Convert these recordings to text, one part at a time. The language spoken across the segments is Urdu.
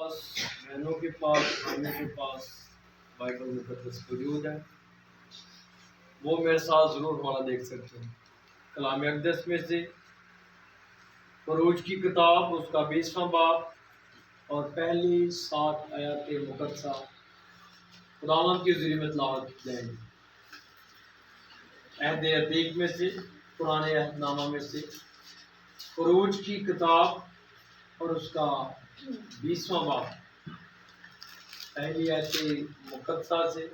پاس، بہنوں کے پاس، بھائیوں کے پاس بائبل مقدس موجود ہے، وہ میرے ساتھ ضرور ہمارا دیکھ سکتے ہیں۔ کلام اقدس میں سے خروج کی کتاب اس کا 20واں باب اور پہلی 7 آیات مقدسہ خداوند کے ذریعے میں تلاوت کی جائیں گی۔ عہد عتیق میں سے، پرانے عہد نامہ میں سے خروج کی کتاب اور اس کا 20واں باب پہلی آیت مقدسہ سے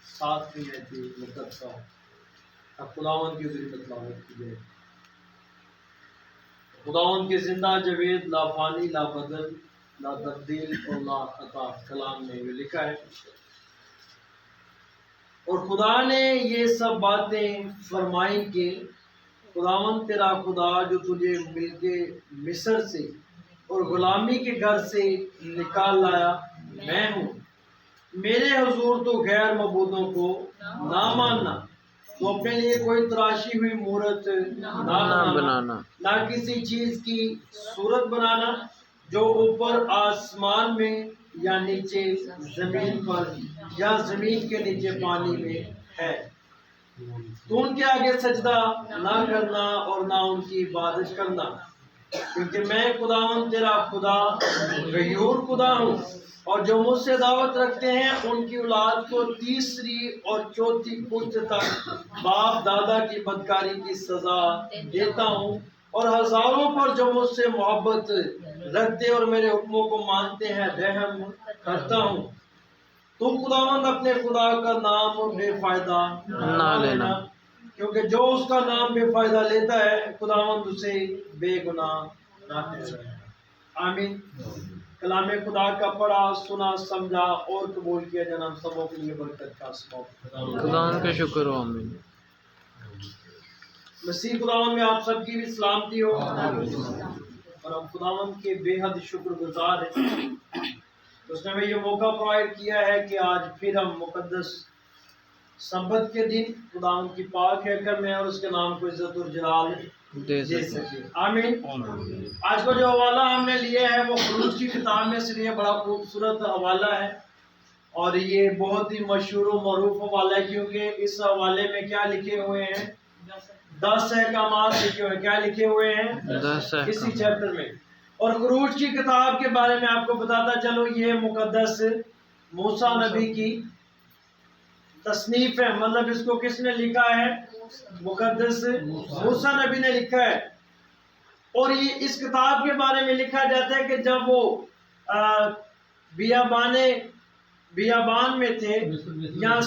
7ویں آیت مقدسہ اب خداوند کے ذریعے میں تلاوت کی جائے۔ خداوند کے زندہ جاوید لا فانی لا بدل لا تبدیل اور لا خطا کلام میں یہ لکھا ہے، اور خدا نے یہ سب باتیں فرمائی کہ خداوند تیرا خدا جو تجھے ملک مصر سے اور غلامی کے گھر سے نکال لایا میں ہوں۔ میرے حضور تو غیر معبودوں کو نہ ماننا، تو اپنے لیے کوئی تراشی ہوئی مورت نہ بنانا، نہ کسی چیز کی صورت بنانا جو اوپر آسمان میں یا نیچے زمین پر یا زمین کے نیچے پانی میں ہے۔ تو ان کے آگے سجدہ نہ کرنا اور نہ ان کی عبادت کرنا، کیونکہ میں خداوند تیرا خدا غیور خدا ہوں، اور جو مجھ سے دعوت رکھتے ہیں ان کی اولاد کو تیسری اور چوتھی پشت تک باپ دادا کی بدکاری کی سزا دیتا ہوں، اور ہزاروں پر جو مجھ سے محبت رکھتے اور میرے حکموں کو مانتے ہیں رحم کرتا ہوں۔ تو خداوند اپنے خدا کا نام بے فائدہ نہ لینا، کیونکہ جو اس کا نام بے فائدہ لیتا ہے خداوند اسے بے گناہ نہ ٹھہرائے۔ آمین۔ کلام خدا کا پڑھا، سنا، سمجھا اور قبول کیا جناب سبوں کے لیے برکت کا سبب۔ خداوند کا شکر ہو۔ آمین۔ مسیح خداوند میں آپ سب کی بھی سلامتی ہو، اور ہم خداوند کے بے حد شکر گزار ہیں۔ اس نے ہمیں یہ موقع پرووائڈ کیا ہے کہ آج پھر ہم مقدس سبت کے دن خداوند کی پاک ہے میں اور اس کے نام کو عزت اور جلال دے سکیں۔ آمین۔ آج کا جو حوالہ ہم نے لیا ہے وہ خروج کی کتاب میں سے لیے، بڑا خوبصورت حوالہ ہے، اور یہ بہت ہی مشہور و معروف حوالہ ہے، کیونکہ اس حوالے میں کیا لکھے ہوئے ہیں؟ 10 احکامات لکھے ہوئے ہیں۔ کیا لکھے ہوئے ہیں؟ 10 اسی چیپٹر میں۔ اور خروج کی کتاب کے بارے میں آپ کو بتاتا چلو، یہ مقدس موسیٰ نبی کی تصنیف ہے، مطلب اس کو کس نے لکھا ہے؟ مقدس موسیٰ نبی نے لکھا ہے۔ اور یہ اس کتاب کے بارے میں لکھا جاتا ہے کہ جب وہ بیابان میں تھے، یا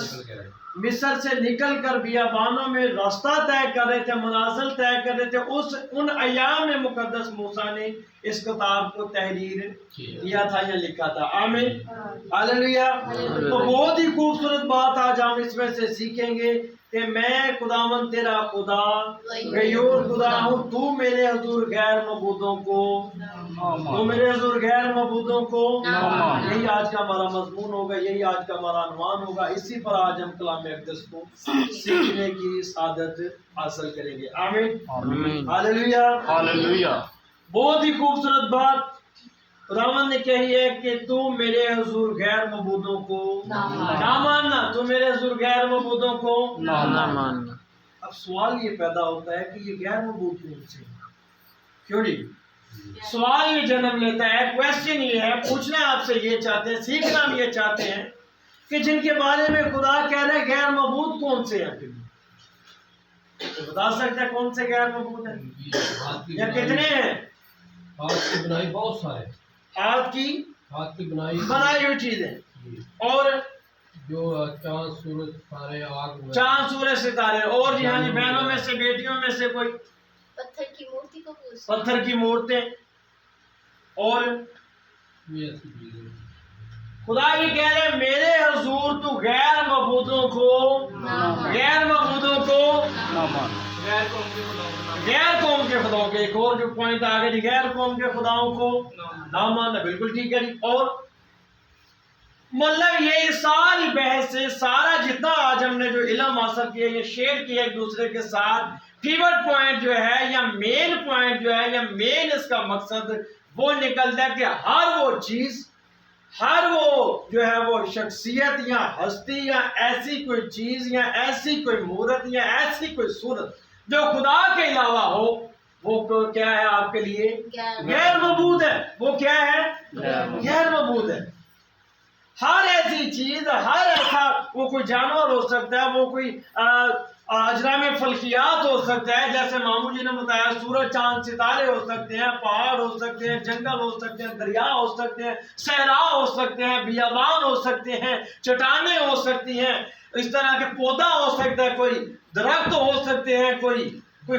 مصر سے نکل کر بیابانوں میں راستہ طے کر رہے تھے، منازل طے کر رہے تھے، ان ایام میں مقدس موسیٰ نے اس کتاب کو تحریر کیا تھا یا لکھا تھا۔ آمین، ہاللیلویہ۔ تو بہت ہی خوبصورت بات آج ہم اس میں سے سیکھیں گے کہ میں خداوند تیرا خدا غیور خدا ہوں، تو میرے حضور غیر معبودوں کو یہی آج کا ہمارا مضمون ہوگا، یہی آج کا ہمارا عنوان ہوگا۔ اسی پر آج ہم کلام اقدس کو سیکھنے کی سعادت حاصل کریں گے۔ آمین، ہاللیلویہ، ہاللیلویہ۔ بہت ہی خوبصورت بات خداوند نے کہی ہے کہ تو میرے حضور غیر معبودوں کو نہ ماننا، تو میرے حضور غیر معبودوں کو نہ ماننا۔ اب سوال یہ پیدا ہوتا ہے کہ یہ غیر معبود کیوں سے؟ کیوں نہیں؟ سوال یہ جنم لیتا ہے، کویسچن یہ ہے، پوچھنا آپ سے یہ چاہتے ہیں، سیکھنا ہم یہ چاہتے ہیں کہ جن کے بارے میں خدا کہہ رہے غیر معبود کون سے ہیں؟ تو بتا سکتے ہیں کون سے غیر معبود ہیں یا کتنے ہیں؟ ہاتھ کی بنائی بہت سارے، ہاتھ کی بنائی ہوئی چیزیں، اور جو چاند سورج ستارے آگ میں، چاند سورج ستارے، اور جی ہاں جی بہنوں میں سے بیٹیوں میں سے کوئی پتھر کی مورتیں، اور خدا یہ کہہ رہے میرے حضور تو غیر معبودوں کو غیر قوم کے خداؤں کے، ایک اور جو پوائنٹ آگے جی، غیر قوم کے خداؤں کو نہ ماننا، بالکل ٹھیک ہے جی۔ اور مطلب یہ ساری بحث سے سارا جتنا آج ہم نے جو علم حاصل کیا، یہ شیئر کیا ایک دوسرے کے ساتھ، پیوٹ پوائنٹ جو ہے یا مین پوائنٹ جو ہے یا مین اس کا مقصد وہ نکلتا ہے کہ ہر وہ چیز، ہر وہ جو ہے وہ شخصیت یا ہستی یا ایسی کوئی چیز یا ایسی کوئی مورت یا ایسی کوئی صورت جو خدا کے علاوہ ہو، وہ کیا ہے آپ کے لیے؟ غیر معبود ہے۔ وہ کیا ہے؟ غیر معبود ہے۔ ہر ایسی چیز، ہر ایسا، وہ کوئی جانور ہو سکتا ہے، وہ کوئی اجرام فلکیات ہو سکتا ہے، جیسے ماموں جی نے بتایا، سورج چاند ستارے ہو سکتے ہیں، پہاڑ ہو سکتے ہیں، جنگل ہو سکتے ہیں، دریا ہو سکتے ہیں، صحرا ہو سکتے ہیں، بیابان ہو سکتے ہیں، چٹانیں ہو سکتی ہیں، اس طرح کے پودا ہو سکتا ہے، کوئی درخت ہو سکتے ہیں، کوئی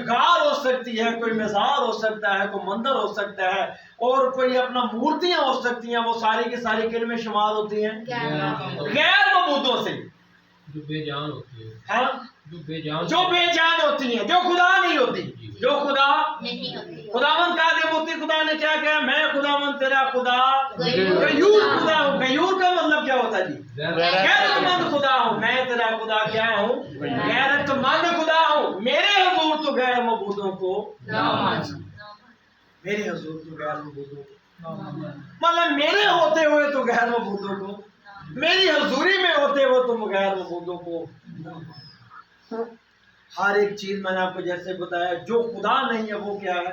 غار ہو سکتی ہے، کوئی مزار ہو سکتا ہے، کوئی مندر ہو سکتا ہے، اور کوئی اپنا مورتیاں ہو سکتی ہیں۔ وہ ساری کی ساری کن میں شمار ہوتی ہیں؟ غیر معبودوں سے، جو بے جان ہوتی ہے، ہاں، جو بے جان ہوتی ہیں، جو خدا نہیں ہوتی، جو خدا نہیں ہوتی۔ خداوند خدا نے کیا کہا؟ میں خداوند تیرا خدا غیور خدا ہوں۔ غیور کا مطلب کیا ہوتا ہے جی؟ غیرت مند خدا ہوں۔ میں تیرا خدا کیا ہوں؟ غیرت مند خدا ہوں۔ میرے حضور تو غیر معبودوں کو، میرے حضور تو غیر معبودوں کو، مطلب میرے ہوتے ہوئے تو غیر معبودوں کو، میری حضوری میں ہوتے ہوئے تو غیر معبودوں کو۔ ہر ایک چیز میں نے آپ کو جیسے بتایا، جو خدا نہیں ہے وہ کیا ہے؟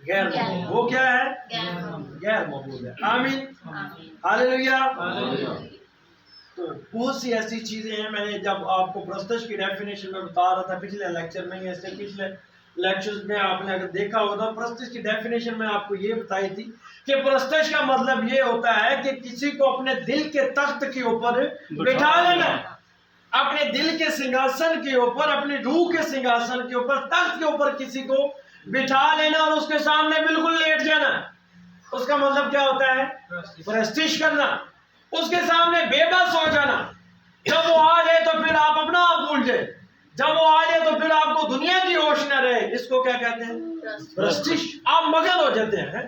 غیر معبود۔ وہ کیا ہے؟ غیر معبود ہے۔ آمین، ہاللویا۔ تو بہت سی ایسی چیزیں ہیں۔ میں نے جب آپ کو پرستش کی ڈیفینیشن میں بتا رہا تھا پچھلے لیکچر میں، اس سے پچھلے لیکچرز میں آپ نے اگر دیکھا ہوگا، پرستش کی ڈیفینیشن میں آپ کو یہ بتائی تھی کہ پرستش کا مطلب یہ ہوتا ہے کہ کسی کو اپنے دل کے تخت کے اوپر بٹھا لینا، اپنے دل کے سنگھاسن کے اوپر، اپنی روح کے سنگھاسن کے اوپر، تخت کے اوپر کسی کو بٹھا لینا اور اس کے سامنے بالکل لیٹ جانا۔ اس کا مطلب کیا ہوتا ہے؟ پرستش کرنا، اس کے سامنے بے بس ہو جانا۔ جب وہ آ جائے تو پھر آپ اپنا آپ بھول جائے، جب وہ آ جائے تو پھر آپ کو دنیا کی ہوش نہ رہے۔ اس کو کیا کہتے ہیں؟ پرستش۔ آپ مگن ہو جاتے ہیں،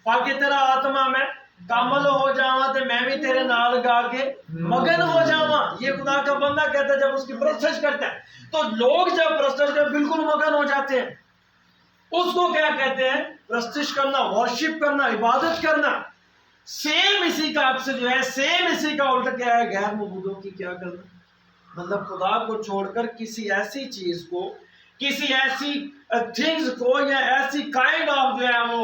پاکہ تیرا آتما میں کامل ہو جاواں تے میں بھی تیرے نال گا کے مگن ہو جاواں۔ یہ خدا کا بندہ کہتا ہے جب اس کی پرستش کرتا ہے۔ تو لوگ جب پرستش کرتے بالکل مگن ہو جاتے ہیں، اس کو کیا کہتے ہیں؟ پرستش کرنا، ورشپ کرنا، عبادت کرنا۔ سیم اسی کا عکس جو ہے، سیم اسی کا الٹا کیا ہے؟ غیر معبودوں کی کیا کرنا، مطلب خدا کو چھوڑ کر کسی ایسی چیز کو، کسی ایسی تھنگز کو، یا ایسی کائنڈ آف جو ہے وہ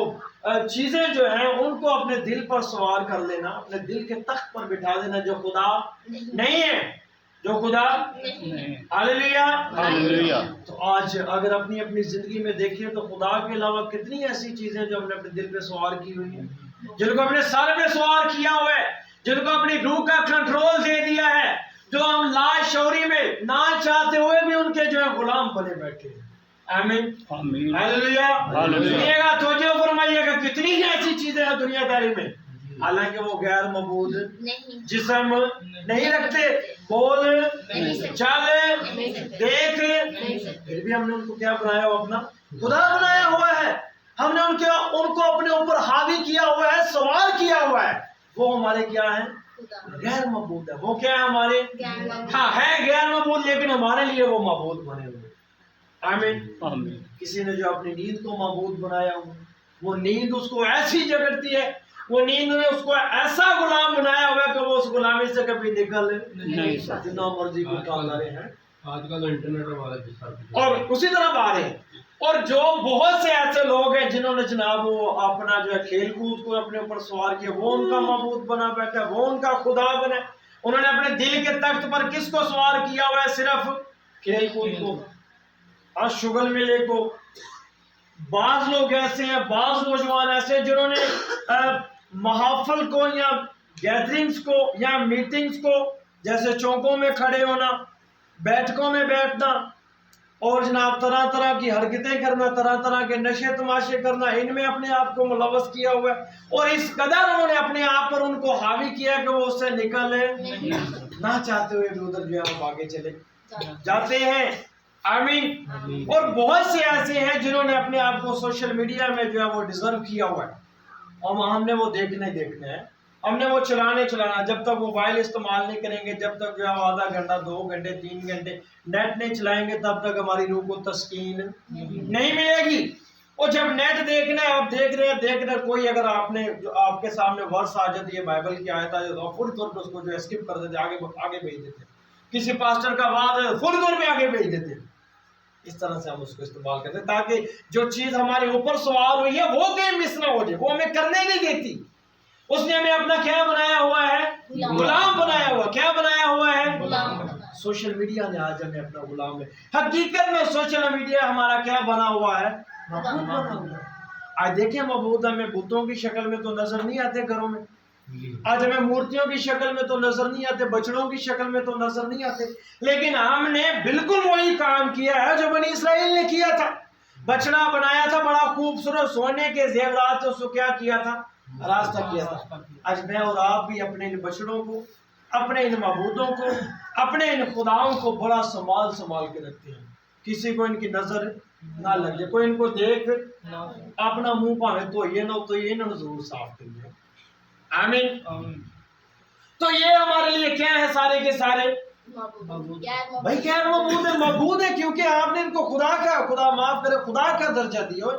چیزیں جو ہیں ان کو اپنے دل پر سوار کر لینا، اپنے دل کے تخت پر بٹھا دینا، جو خدا نہیں ہے، جو خدا ہاللویا۔ ہاللویا۔ تو آج اگر اپنی اپنی زندگی میں دیکھیں تو خدا کے علاوہ کتنی ایسی چیزیں جو ہم نے اپنے دل پہ سوار کی ہوئی ہیں، جن کو اپنے سر پہ سوار کیا ہوا ہے، جن کو اپنی روح کا کنٹرول دے دیا ہے، جو ہم لا شعوری میں نہ چاہتے ہوئے بھی ان کے جو ہے غلام بنے بیٹھے ہیں۔ آمین، آمین، ہاللویا۔ ہاللویا۔ سنیے گا، توجہ فرمائیے گا، کتنی ایسی چیزیں ہیں دنیا داری میں، حالانکہ وہ غیر معبود جسم نہیں رکھتے، بول، چل، دیکھ، پھر بھی ہم نے ان کو کیا بنایا ہوا؟ اپنا خدا بنایا ہوا ہے۔ ہم نے ان کو اپنے اوپر حاوی کیا ہوا ہے، سوار کیا ہوا ہے۔ وہ ہمارے کیا ہیں؟ غیر معبود ہے۔ وہ کیا ہے ہمارے؟ ہاں ہے غیر معبود، لیکن ہمارے لیے وہ معبود بنے ہوئے۔ آمین، آمین۔ کسی نے جو اپنی نیند کو معبود بنایا ہوا، وہ نیند اس کو ایسی جگڑتی ہے، وہ نیند نے اس کو ایسا غلام بنایا ہوا ہے کہ وہ اس غلامی سے کبھی نکل نہیں سکتا، جتنا مرضی کو کام رہے ہیں۔ آج کل انٹرنیٹ ہمارے ساتھ، اور اسی طرح بارے ہیں، اور جو بہت سے ایسے لوگ ہیں جنہوں نے جناب وہ اپنا جو ہے کھیل کود کو اپنے اوپر سوار کیا، وہ ان کا معبود بنا بیٹھا ہے، وہ ان کا خدا بنے۔ انہوں نے اپنے دل کے تخت پر کس کو سوار کیا ہوا ہے؟ صرف کھیل کود کو، اور شغل ملے کو۔ بعض لوگ ایسے ہیں، بعض نوجوان ایسے ہیں جنہوں نے محافل کو یا گیدرنگز کو یا میٹنگز کو، جیسے چوکوں میں کھڑے ہونا، بیٹھکوں میں بیٹھنا، اور جناب طرح طرح کی حرکتیں کرنا، طرح طرح کے نشے تماشے کرنا، ان میں اپنے آپ کو ملوث کیا ہوا ہے، اور اس قدر انہوں نے اپنے آپ پر ان کو حاوی کیا کہ وہ اس سے نکلے نہ چاہتے ہوئے بھی ادھر جو ہے وہ آگے چلے جاتے ہیں۔ آمین۔ اور بہت سے ایسے ہیں جنہوں نے اپنے آپ کو سوشل میڈیا میں جو ہے وہ ڈیزرو کیا ہوا ہے، اور ہم نے وہ دیکھنے ہیں، ہم نے وہ چلانا، جب تک موبائل استعمال نہیں کریں گے، جب تک جو ہے آدھا گھنٹہ، 2 گھنٹے، 3 گھنٹے نیٹ نہیں چلائیں گے، تب تک ہماری روح کو تسکین نہیں ملے گی۔ اور جب نیٹ دیکھنا ہے، آپ دیکھ رہے ہیں کوئی اگر آپ نے آپ کے سامنے ورس آ جاتی ہے بائبل کی آیت آ جاتی ہے، فوری طور پہ اس کو جو اسکپ کر دیتے، آگے بھیج دیتے. کسی پاسٹر کا وعد ہے فوری طور پہ آگے بھیج دیتے. اس طرح سے ہم اس کو استعمال کرتے ہیں تاکہ جو چیز ہمارے اوپر سوال ہوئی ہے وہ کہیں مس نہ ہو جائے، وہ ہمیں کرنے نہیں دیتی. اس نے ہمیں اپنا کیا بنایا ہوا ہے؟ غلام بنایا ہوا. کیا بنایا ہوا ہے؟ سوشل میڈیا نے آج ہمیں اپنا غلام ہے. حقیقت میں سوشل میڈیا ہمارا کیا بنا ہوا ہے؟ معبود بنا ہوا ہے. آج دیکھیں معبود ہمیں بتوں کی شکل میں تو نظر نہیں آتے گھروں میں، آج ہمیں مورتیوں کی شکل میں تو نظر نہیں آتے، بچڑوں کی شکل میں تو نظر نہیں آتے، لیکن ہم نے بالکل وہی کام کیا ہے جو بنی اسرائیل نے کیا تھا. بچڑا بنایا تھا بڑا خوبصورت سونے کے زیورات، اس کو کیا کیا تھا؟ راستہ کیا تھا. آج میں اور آپ بھی اپنے ان بچڑوں کو، اپنے ان معبودوں کو، اپنے ان خداؤں کو بڑا سنبھال کے رکھتے ہیں. کسی کو ان کی نظر نہ لگ جائے، کوئی ان کو دیکھ اپنا منہ پاوے تو یہ نہ ضرور صاف کر دے. آمین. تو یہ ہمارے لیے کیا ہے؟ سارے کے سارے بھائی غیر معبود ہے. معبود ہے کیونکہ آپ نے ان کو خدا معاف کرے خدا کا درجہ دیا ہو،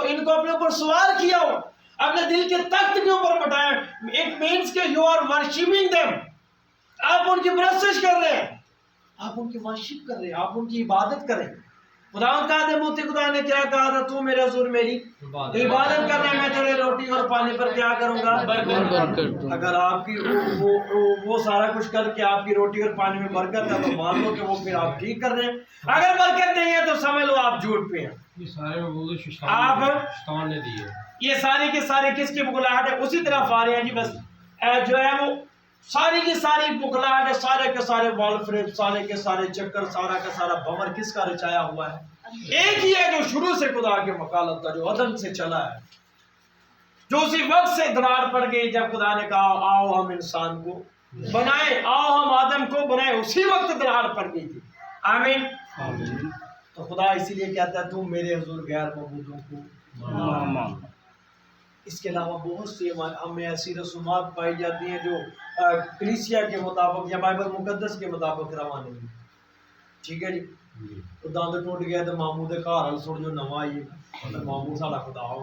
ان کو اپنے اوپر سوار کیا ہو، اپنے دل کے تخت کے اوپر بٹھایا. اٹ مینس کہ یو آر ورشپنگ دیم. آپ ان کی پرستش کر رہے ہیں، آپ ان کی ورشپ کر رہے ہیں، آپ ان کی عبادت کریں. خدا نے کیا کہا تھا؟ تو میرے حضور میری عبادت کرنا، میں تیرے روٹی اور پانی پر کیا کروں گا؟ اگر آپ کی وہ سارا کچھ کر کے آپ کی روٹی اور پانی میں برکت ہے تو مان لو کہ وہ پھر آپ ٹھیک کر رہے ہیں. اگر برکت نہیں ہے تو سمجھ لو آپ جھوٹ پہ ہیں. شیطان نے دی ہے. یہ سارے کے سارے کس کی بگلاہٹ ہے؟ اسی طرف آ رہے ہیں جی. بس جو ہے وہ ساری کی ساری بگلاہٹ ہے، سارے کے سارے وال فریب، سارے کے سارے چکر، سارا کا سارا بھور کس کا رچایا ہوا ہے؟ ایک ہی ہے جو شروع سے خدا کے مخالف تھا، جو عدم سے چلا ہے، جو اسی وقت سے دراڑ پڑ گئی جب خدا نے کہا آؤ ہم انسان کو بنائے، آؤ ہم آدم کو بنائے. اسی وقت دراڑ پڑ گئی تھی. آمین. تو خدا اسی لیے کہتا ہے تم میرے حضور غیر معبودوں کو. اس کے علاوہ بہت سی ہمیں ایسی رسومات پائی جاتی ہیں جو کلیسیا کے مطابق یا بائبل مقدس کے مطابق روا نہیں. ٹھیک ہے جی. تو دند ٹوٹ گیا تو ماموں دے گھر ہل سڑ جو نواں آئی تو ماموں ساڈا خدا ہو.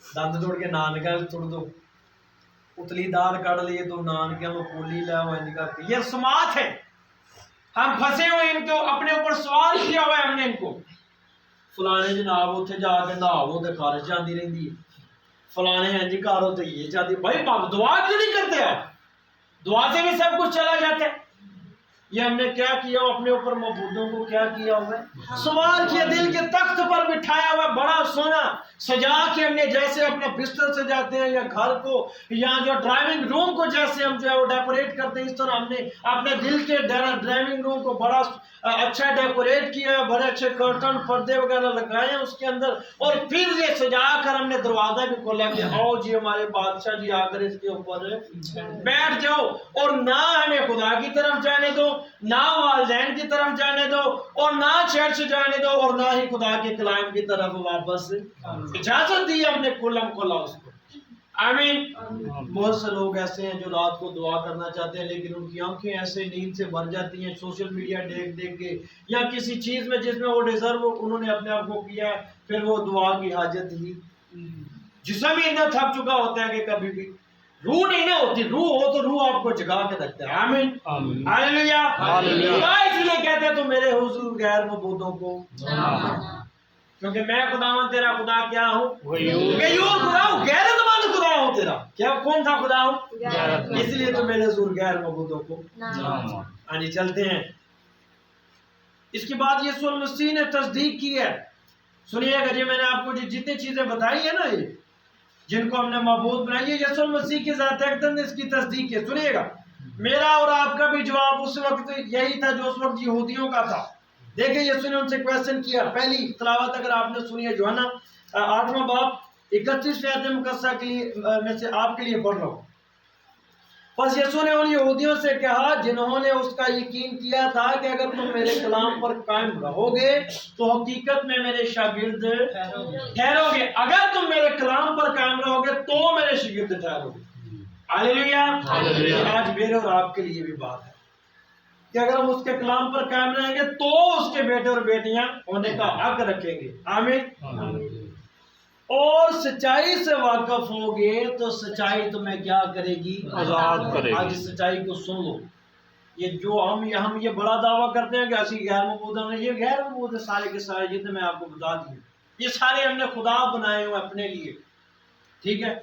دند توڑ کے نانکا توڑ دو، اتلی دال کاٹ لیے تو نانکیا میں پولی لے ہوا. یہ رسومات ہے، ہم پھنسے ہوئے ان کو اپنے اوپر سوال کیا ہوا ہے. ہم نے ان کو فلانے جناب اتنے جا کے نہاو تو خارج جاتی رہتی ہے، فلانے ہیں جی گھر ہوتے یہ چاہتی. بھائی دعا کیوں نہیں کرتے آپ؟ دعا سے بھی سب کچھ چلا جاتا ہے. یہ ہم نے کیا کیا؟ اپنے اوپر معبودوں کو کیا کیا ہوا ہے؟ سوال کیا. دل کے تخت پر بٹھایا ہوا بڑا سونا سجا کے ہم نے، جیسے اپنا بستر سجاتے ہیں یا گھر کو یا جو ڈرائیونگ روم کو جیسے ہم جو ہے وہ ڈیکوریٹ کرتے ہیں، اس طرح ہم نے اپنے دل کے ڈرائیونگ روم کو بڑا اچھا ڈیکوریٹ کیا، بڑے اچھے کرٹن پردے وغیرہ لگائے ہیں اس کے اندر، اور پھر یہ سجا کر ہم نے دروازہ بھی کھولا کہ آؤ جی ہمارے بادشاہ جی آ کر اس کے اوپر بیٹھ جاؤ. اور نہ ہمیں خدا کی طرف جانے دو، نہ والدین کی طرف جانے دو، اور نہ چرچ جانے دو، اور نہ ہی خدا کے کلام کی طرف واپس اجازت دی ہم نے کھلم کھلا اس کو. آمین. بہت سے لوگ ایسے ہیں جو رات کو دعا کرنا چاہتے ہیں لیکن ان کی آنکھیں ایسے نیند سے بھر جاتی ہیں سوشل میڈیا دیکھ کے یا کسی چیز میں جس میں وہ ڈیزرو انہوں نے اپنے آپ کو کیا ہے، پھر وہ دعا کی حاجت ہی. جسم ہی اتنا تھک چکا ہوتا ہے کہ کبھی بھی روح نہیں نہ ہوتی. روح ہو تو روح آپ کو جگا کے رکھتا ہے. آمین. ہاللیلویا. اس لیے کہتے ہیں تو میرے حضور غیر معبودوں کو، کیونکہ میں خداوند تیرا خدا کیا ہوں؟ غیور خدا ہوں، غیرت مند خدا ہوں تیرا. کیا کون سا خدا ہوں؟ اس لیے تو میرے حضور غیر معبودوں کو. آنی چلتے ہیں. اس کے بعد یسوع المسیح نے تصدیق کی ہے. سنیے گا جی، میں نے آپ کو جتنی چیزیں بتائی ہیں نا یہ جن کو ہم نے معبود بنائی ہے، یسوع المسیح کی ذات اقدس نے اس کی تصدیق کی. سنیے گا، میرا اور آپ کا بھی جواب اس وقت یہی تھا جو اس وقت یہودیوں کا تھا. دیکھیں یسوع نے ان سے کویسچن کیا. پہلی تلاوت اگر آپ نے سنی ہے یوحنا 8واں باب 31 آیت مقدسہ کے لیے میں سے آپ کے لیے پڑھ رہا ہوں. بس یسوع نے ان یہودیوں سے کہا جنہوں نے اس کا یقین کیا تھا کہ اگر تم میرے کلام پر قائم رہو گے تو حقیقت میں میرے شاگرد ٹھہرو گے. اگر تم میرے کلام پر قائم رہو گے تو میرے شاگرد ٹھہرو گے. ہاللیلویا. آج میرے اور آپ کے لیے بھی بات ہے. کہ اگر ہم اس کے کلام پر قائم رہیں گے تو اس کے بیٹے اور بیٹیاں ہونے کا حق رکھیں گے. آمین. اور سچائی سے واقف ہوگے تو سچائی تمہیں کیا کرے گی؟ آزاد کرے گی. آج سچائی کو سن لو. یہ جو ہم یہ بڑا دعویٰ کرتے ہیں کہ اسی غیر مقبول ہیں، یہ غیر مقبول ہے سارے کے سارے جتنے میں آپ کو بتا دوں. یہ سارے ہم نے خدا بنائے ہوئے اپنے لیے، ٹھیک ہے،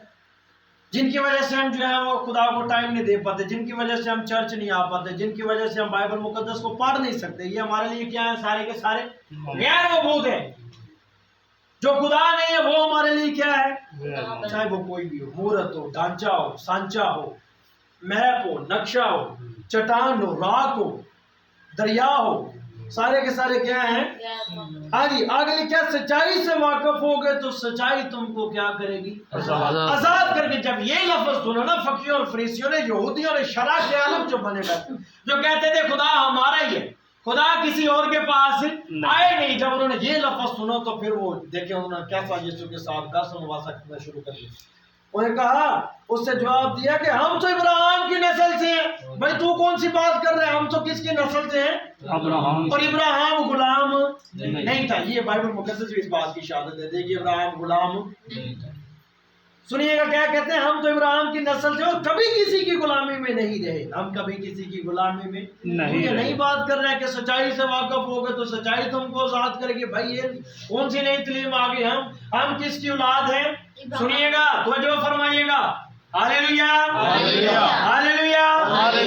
جن کی وجہ سے ہم جو ہے وہ خدا کو ٹائم نہیں دے پاتے، جن کی وجہ سے ہم چرچ نہیں آ پاتے، جن کی وجہ سے ہم بائبل مقدس کو پڑھ نہیں سکتے. یہ ہمارے لیے کیا ہے؟ سارے کے سارے غیر مقبول ہیں. جو خدا نہیں ہے وہ ہمارے لیے کیا ہے؟ چاہے وہ کوئی بھی ہو، مورت ہو، ڈھانچہ ہو، سانچہ ہو، میپ ہو، نقشہ ہو، چٹان ہو، راک ہو، دریا ہو، سارے کے سارے کیا ہیں؟ ہاں جی. آگے کیا؟ سچائی سے واقف ہو گئے تو سچائی تم کو کیا کرے گی؟ آزاد کر کے. جب یہ لفظ سنو نا فقیوں اور فریسیوں نے، یہودیوں نے، شرع کے عالم جو بنے گئے جو کہتے تھے خدا ہمارا ہی ہے، خدا کسی اور کے پاس آئے نہیں، جب انہوں نے یہ لفظ سنو تو پھر وہ دیکھیں انہوں نے کیسا یسوع کے ساتھ قسم واسطہ کرنا شروع کر دیا. انہوں نے کہا، اس سے جواب دیا کہ ہم تو ابراہیم کی نسل سے ہیں. بھائی تو کون سی بات کر رہے ہیں؟ ہم تو کس کی نسل سے ہیں؟ ابراہیم. اور ابراہیم غلام نہیں تھا. یہ بائبل مقدس بھی اس بات کی شہادت دیتے کہ ابراہیم غلام. سنیے گا کیا کہتے ہیں؟ ہم تو ابراہیم کی نسل سے اور کبھی کسی کی غلامی میں نہیں رہے. ہم کبھی کسی کی غلامی میں نہیں بات کر رہے ہیں کہ سچائی سے واقف ہو گئے تو سچائی تم کو آزاد کرے گی. بھائی یہ کون سی نئی تعلیم آ گئی؟ ہم کس کی اولاد ہیں؟ سنیے گا، توجہ فرمائیے گا. ہاللیلویا، ہاللیلویا،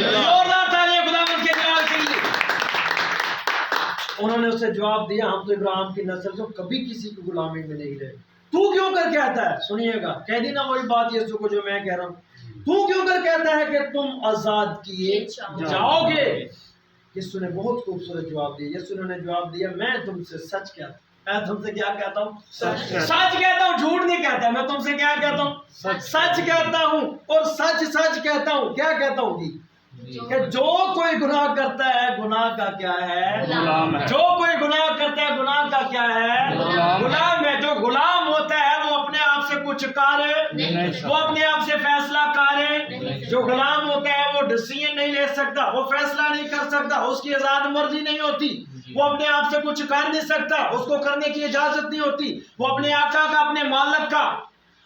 زوردار تالیاں خداوند کے جلال کے لیے. انہوں نے اسے جواب دیا، ہم تو ابراہیم کی نسل سے کبھی کسی کی غلامی میں نہیں رہے. تو کیوں کر کہتا ہے؟ سنیے گا، کہہ دی نا وہی بات یسوع کو جو میں کہہ رہا ہوں. تو کیوں کر کہتا ہے کہ تم آزاد کیے جاؤ گے؟ یسوع نے بہت خوبصورت جواب دیا. یسوع نے جواب دیا، میں تم سے سچ کہتا ہوں. میں تم سے کیا کہتا ہوں؟ سچ کہتا ہوں، جھوٹ نہیں کہتا. میں تم سے کیا کہتا ہوں؟ سچ کہتا ہوں. اور سچ کہتا ہوں. کیا کہتا ہوں جی؟ کہ جو کوئی گناہ کرتا ہے گناہ کا کیا ہے؟ جو کوئی گناہ کرتا ہے گناہ کا کیا ہے؟ غلام ہے. جو غلام ہوتا ہے وہ اپنے آپ سے کچھ وہ اپنے آپ سے فیصلہ کرے. جو غلام ہوتا ہے وہ ڈیسیژن نہیں لے سکتا، وہ فیصلہ نہیں کر سکتا، اس کی آزاد مرضی نہیں ہوتی. وہ اپنے آپ سے کچھ کر نہیں سکتا، اس کو کرنے کی اجازت نہیں ہوتی. وہ اپنے آقا کا، اپنے مالک کا،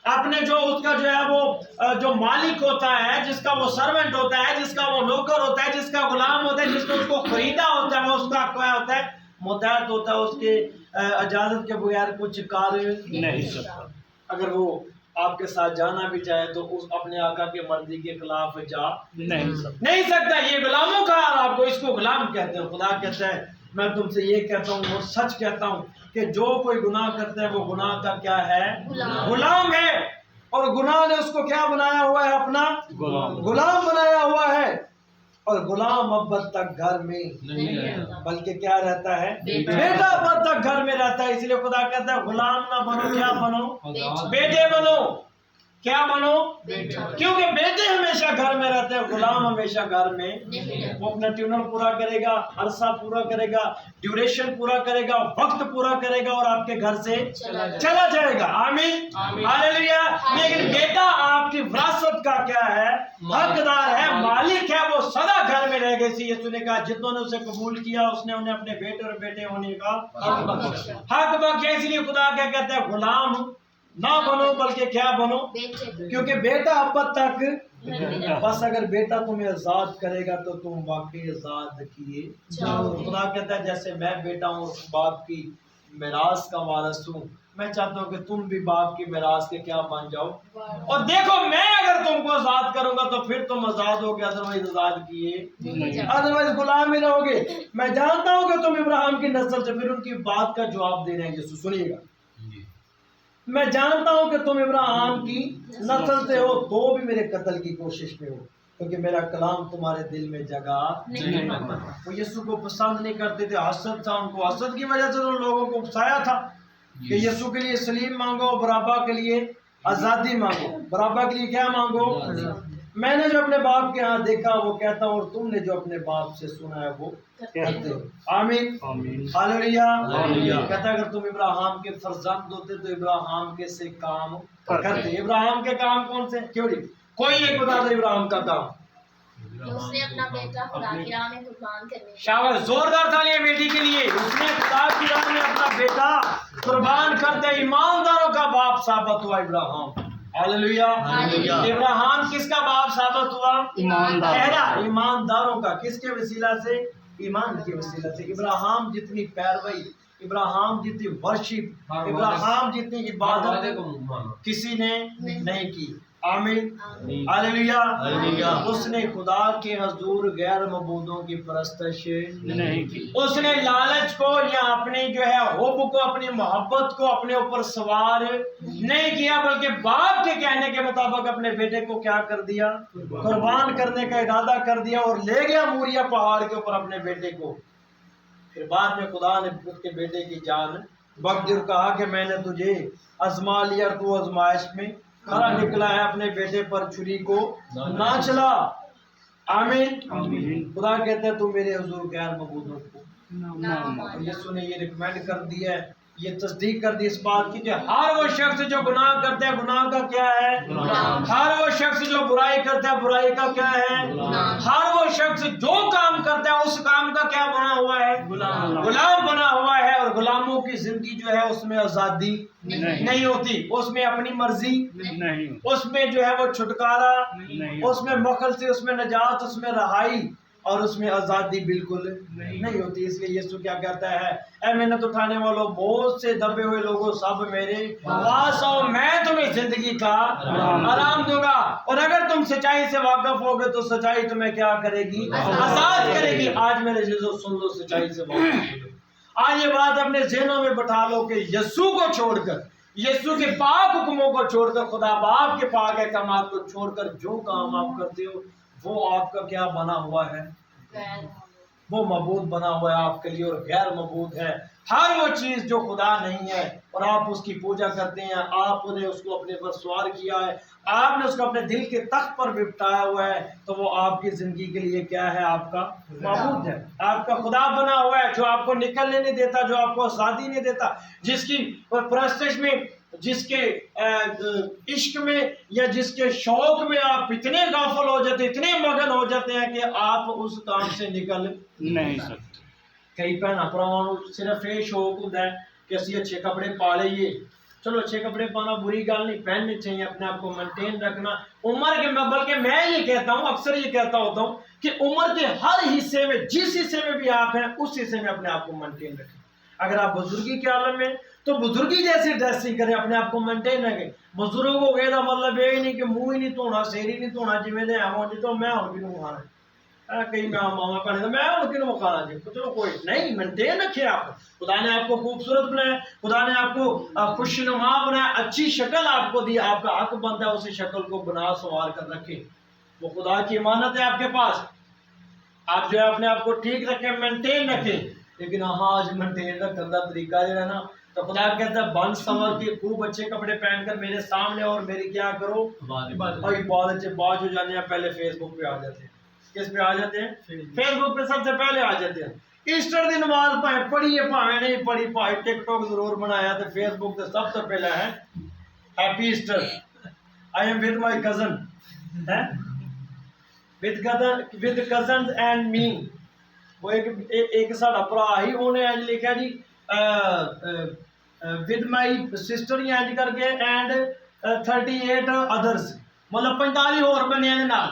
اپنے جو اس کا جو ہے وہ جو مالک ہوتا ہے، جس کا وہ سرونٹ ہوتا ہے، جس کا وہ نوکر ہوتا ہے، جس کا غلام ہوتا ہے، جس نے اس کو خریدا ہوتا ہے، وہ اس کا کیا ہوتا ہے؟ متحد ہوتا ہے. اس کے اجازت کے بغیر کچھ کار نہیں سکتا. اگر وہ آپ کے ساتھ جانا بھی چاہے تو اس اپنے آقا کے مرضی کے خلاف جا نہیں سکتا. یہ غلاموں کا آپ کو اس کو غلام کہتے ہیں. خدا کہتا ہے میں تم سے یہ کہتا ہوں اور سچ کہتا ہوں کہ جو کوئی گناہ کرتا ہے وہ گناہ کا کیا ہے؟ غلام ہے. اور گناہ نے اس کو کیا بنایا ہوا ہے؟ اپنا غلام بنایا ہوا ہے. اور غلام ابد تک گھر میں نہیں بلکہ کیا رہتا ہے؟ بیٹا ابد تک گھر میں رہتا ہے. اس لیے خدا کہتا ہے غلام نہ بنو، کیا بنو؟ بیٹے بنو. کیا بنو؟ کیونکہ بیٹے ہمیشہ گھر میں رہتے ہیں، غلام ہمیشہ گھر میں. وہ اپنا ٹیونر پورا کرے گا، عرصہ پورا کرے گا، ڈیوریشن پورا کرے گا، وقت پورا کرے گا اور آپ کے گھر سے چلا جائے گا. آمین، ہاللیلویا. لیکن بیٹا آپ کی وراثت کا کیا ہے؟ حقدار ہے، مالک ہے. وہ سدا گھر میں رہ گئے. اسی یسوع نے کہا جتنوں نے اسے قبول کیا اس نے انہیں اپنے بیٹے اور بیٹے ہونے کا حق بخشا. اس لیے خدا کیا کہتا ہے؟ غلام نہ بنو بلکہ کیا بنو؟ کیونکہ بیٹا ابد تک. بس اگر بیٹا تمہیں آزاد کرے گا تو تم واقعی آزاد کیے جاؤ. خدا کہتا ہے جیسے میں بیٹا ہوں، باپ کی میراث کا وارث ہوں، میں چاہتا ہوں کہ تم بھی باپ کی میراث کے کیا بن جاؤ. اور دیکھو میں اگر تم کو آزاد کروں گا تو پھر تم آزاد ہوگے، ادروائز آزاد کیے، ادروائز غلام ہی رہو گے. میں جانتا ہوں کہ تم ابراہیم کی نسل سے. پھر ان کی بات کا جواب دے رہے ہیں یسوع. سنیے گا، میں جانتا ہوں کہ تم ابراہیم کی نسل سے ہو تو بھی میرے قتل کی کوشش میں ہو، کیونکہ میرا کلام تمہارے دل میں جگہ نہیں. وہ یسوع کو پسند نہیں کرتے تھے، حسد تھا ان کو. حسد کی وجہ سے ان لوگوں کو اکسایا تھا کہ یسوع کے لیے سلیم مانگو، برابا کے لیے آزادی مانگو. برابا کے لیے کیا مانگو؟ میں نے جو اپنے باپ کے ہاں دیکھا وہ کہتا ہوں، اور تم نے جو اپنے باپ سے سنا ہے وہ کہتے ہو. آمین، ہاللیلویا. کہتا ہے اگر تم ابراہیم کے فرزند ہوتے تو ابراہیم کے سے کام کرتے. ابراہیم کے کام کون سے؟ کیوں نہیں؟ کوئی ایک بتا دو ابراہیم کا کام. کہ اس نے اپنا بیٹا خدا کی راہ میں قربان کرنے کے شاباش، زوردار تالیاں بیٹی کے لیے. اس نے خدا کی راہ میں اپنا بیٹا قربان کرتے ایمانداروں کا باپ ثابت ہوا ابراہیم. ہاللویا. ابراہیم کس کا باپ ثابت ہوا؟ پہلا ایمانداروں کا. کس کے وسیلہ سے؟ ایمان کے وسیلہ سے. ابراہیم جتنی پیروی، ابراہیم جتنی ورشپ، ابراہیم جتنی عبادت کسی نے نہیں کی. آمین. ہاللویا. اس نے خدا کے حضور غیر معبودوں کی پرستش نہیں کی. اس نے لالچ کو یا اپنی جو ہے حب کو، اپنی محبت کو اپنے اوپر سوار نہیں کیا، بلکہ باپ کے کہنے کے مطابق اپنے بیٹے کو کیا کر دیا؟ قربان کرنے کا ارادہ کر دیا اور لے گیا موریا پہاڑ کے اوپر اپنے بیٹے کو. پھر بعد میں خدا نے اس کے بیٹے کی جان بخشی اور کہا کہ میں نے تجھے آزما لیا اور تو آزمائش میں کھڑا نکلا ہے، اپنے بیٹے پر چھری کو نہ چلا. آمین. خدا کہتا ہے تو میرے حضور غیر معبودوں کو. اور یسوع نے یہ ریکمینڈ کر دیا ہے، یہ تصدیق کر دی اس بات کی کہ ہر وہ شخص جو گناہ کرتا ہے، گناہ کا کیا ہے؟ ہر وہ شخص جو برائی کرتا ہے، برائی کا کیا ہے؟ ہر وہ شخص جو کام کرتا ہے اس کام کا کیا بنا ہوا ہے؟ غلام بنا ہوا ہے. اور غلاموں کی زندگی جو ہے اس میں آزادی نہیں ہوتی، اس میں اپنی مرضی نہیں. اس میں جو ہے وہ چھٹکارا، نہیں. اس میں مخلصی، اس میں نجات، اس میں رہائی اور اس میں آزادی بالکل نہیں ہوتی. اس لیے یسوع کیا کہتا ہے؟ اے محنت اٹھانے والوں، بہت سے دبے ہوئے لوگوں، سب میرے پاس آؤ، میں تمہیں زندگی کا آرام دوں گا. اور اگر تم سچائی سے واقف ہوگے تو سچائی تمہیں کیا کرے گی؟ آزاد کرے گی. آج میرے عزیزو سن لو، سچائی سے واقف ہو. آج یہ بات اپنے ذہنوں میں بٹھا لو کہ یسوع کو چھوڑ کر، یسوع کے پاک حکموں کو چھوڑ کر، خدا باپ کے پاک احکامات کو چھوڑ کر جو کام آپ کرتے ہو وہ آپ کا کیا بنا ہوا ہے؟ وہ معبود بنا ہوا ہے آپ کے لیے، اور غیر معبود ہے ہر وہ چیز جو خدا نہیں ہے اور آپ اس کی پوجا کرتے ہیں. آپ نے اس کو اپنے پر سوار کیا ہے، آپ نے اس کو اپنے دل کے تخت پر بھی بٹھایا ہوا ہے، تو وہ آپ کی زندگی کے لیے کیا ہے؟ آپ کا معبود ہے، آپ کا خدا بنا ہوا ہے، جو آپ کو نکلنے نہیں دیتا، جو آپ کو آزادی نہیں دیتا، جس کی پرستش میں، جس کے عشق میں یا جس کے شوق میں آپ اتنے غافل ہو جاتے، اتنے مگن ہو جاتے ہیں کہ آپ اس کام سے نکل نہیں سکتے. کئی بھن اپنا صرف یہ شوق ہوتا ہے کہ اسی اچھے کپڑے پا لئیے. چلو اچھے کپڑے پانا بری گل نہیں، پہننے چاہیے، اپنے آپ کو مینٹین رکھنا. عمر کے بلکہ میں یہ کہتا ہوں، اکثر یہ کہتا ہوتا ہوں کہ عمر کے ہر حصے میں، جس حصے میں بھی آپ ہیں اس حصے میں اپنے آپ کو مینٹین رکھیں. اگر آپ بزرگی کے عالم میں تو بزرگی جیسی ڈریسنگ کریں، اپنے آپ کو مینٹین رکھیں. بزرگ ہو گئے کا مطلب یہ نہیں کہ منہ ہی نہیں دھونا، سر ہی نہیں دھونا، جی میں تو میں ہوں بھی نہیں کھانا کہیں میں ماما پڑھے تو میں ہوں کہ نہیں کھانا. جی چلو کوئی نہیں، مینٹین رکھے. آپ خدا نے آپ کو خوبصورت بنایا، خدا نے آپ کو خوش نما بنایا، اچھی شکل آپ کو دی، آپ کا حق بنتا ہے اسی شکل کو بنا سنوار کر رکھے. وہ خدا کی امانت ہے آپ کے پاس. آپ جو ہے اپنے آپ کو ٹھیک رکھیں، مینٹین رکھیں. لیکن ہاں آج مینٹین رکھنے کا طریقہ جو ہے نا، تو خدا کہتا ہے بن سنور کے خوب اچھے کپڑے پہن کر میرے سامنے اور میری کیا کرو؟ اور عبادت سے باز ہو جانے ہیں. پہلے فیس بک پہ آ جاتے ہیں. کس پہ آ جاتے ہیں؟ فیس بک پہ سب سے پہلے آ جاتے ہیں. ایسٹر دی نماز پائیں پڑھی ہے، پاویں نہیں پڑھی، پائیں ٹک ٹاک ضرور بنایا تو فیس بک پہ سب سے پہلے ہے happy Easter, I am with my cousin, with cousins and me. وہ ایک ساڑا پرا ہی انہیں لکھا جی ود مائی سسٹر اینج کر کے اینڈ 38 ادرس، مطلب 45 اور بنے ہیں نال.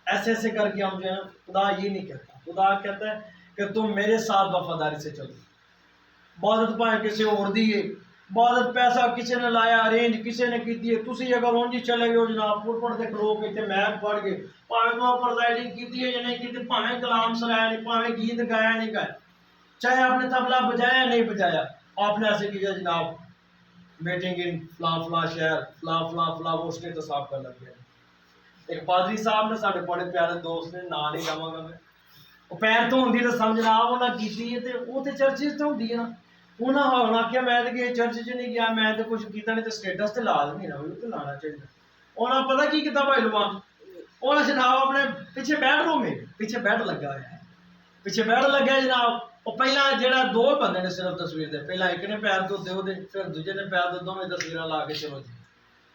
ایسے ایسے کر کے ہم جو ہے، خدا یہ نہیں کہتا. خدا کہتا ہے کہ تم میرے ساتھ وفاداری سے چلو. عبادت پائیں کسی اور دیے، عبادت پیسہ کسی نے لایا، ارینج کسی نے کی دیے. تسی اگر اونجی چلے گئے جناب پڑھ پڑھ کے کھلو کے میں پڑھ گئے، پاویں تو پرزائڈنگ کی دی ہے یا نہیں کی دی، پاویں کلام سنایا نہیں، پاویں گیت گایا نہیں گایا، چاہے آپ نے تبلا بجایا نہیں بجایا، آپ نے ایسے کیا جناب میٹنگ ان فلاں فلاں شہر فلاں فلاں فلاں وہ اسٹیٹس آپ کا لگ گیا. ایک پادری صاحب نے ساڈے بڑے پیارے دوست نے نا نہیں لواں گا میں، وہ پیر تو ہوندی تو سمجھنا انہاں کیتی ہے تے وہ تے چرچز تے ہوندی ہے نا. انہاں ہونا کہ میں تے کہ چرچ چ نہیں گیا، میں تے کچھ کیتا نہیں تے سٹیٹس تے لا نہیں نا، وہ تے لانا چاہیے. انہاں پتہ کی کتاب ہے لواں، انہاں جناب اپنے پیچھے بیڈ روم میں پیچھے بیڈ لگا ہے، پیچھے بیڈ لگا ہے جناب. وہ پہلا جڑا دو بندے نے صرف تصویر دے، پہلا ایک نے پیر دھوتے ہو دے، پھر دوجے نے پیر دھو، دوویں تصویراں لا کے چلو جی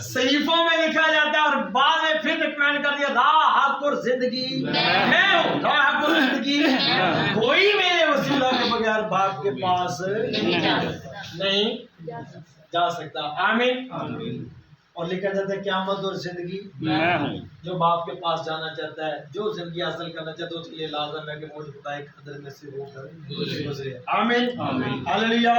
صحیفوں میں لکھا جاتا ہے اور بعد میں پھر ریکمینڈ کر دیا راحت اور زندگی میں ہوں، راحت اور زندگی کوئی میرے وسیلہ کے بغیر باپ کے پاس نہیں جا سکتا۔ آمین۔ اور لکھا جاتا ہے قیامت اور زندگی میں ہوں۔ جو باپ کے پاس جانا چاہتا ہے، جو زندگی حاصل کرنا چاہتا ہے، اس کے لیے لازم ہے کہ مجھ خدا ایک قدر میں سے ہو کر گزرے۔ آمین، ہاللیلویا۔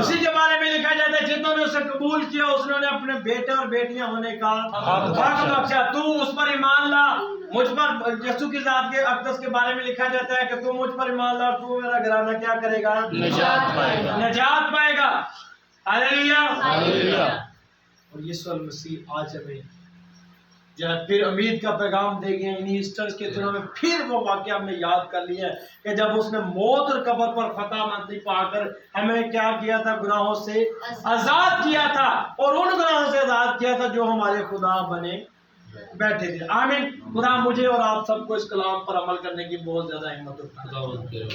اسی کے بارے میں لکھا جاتا ہے جنہوں نے اسے قبول کیا اس نے اپنے بیٹے اور بیٹیاں ہونے کا حق بخشا۔ تو اس پر ایمان لا، مجھ پر یسوع کی ذات کے اقدس کے بارے میں لکھا جاتا ہے کہ تو مجھ پر ایمان لا، تو میرا گھرانہ کیا کرے گا؟ نجات پائے گا۔ نجات پائے گا۔ ہاللیلویا۔ ہاللیلویا۔ اور یسوع المسیح آج ہمیں جب پھر امید کا پیغام دے گئے انہی ایسٹر کے دنوں میں پھر وہ واقعہ ہم نے یاد کر لیا ہے کہ جب اس نے موت اور قبر پر فتح مندی پا کر ہمیں کیا کیا تھا؟ گناہوں سے آزاد کیا تھا، اور ان گناہوں سے آزاد کیا تھا جو ہمارے خدا بنے بیٹھے تھے۔ آمین۔ خدا مجھے اور آپ سب کو اس کلام پر عمل کرنے کی بہت زیادہ ہمت عطا فرمائے۔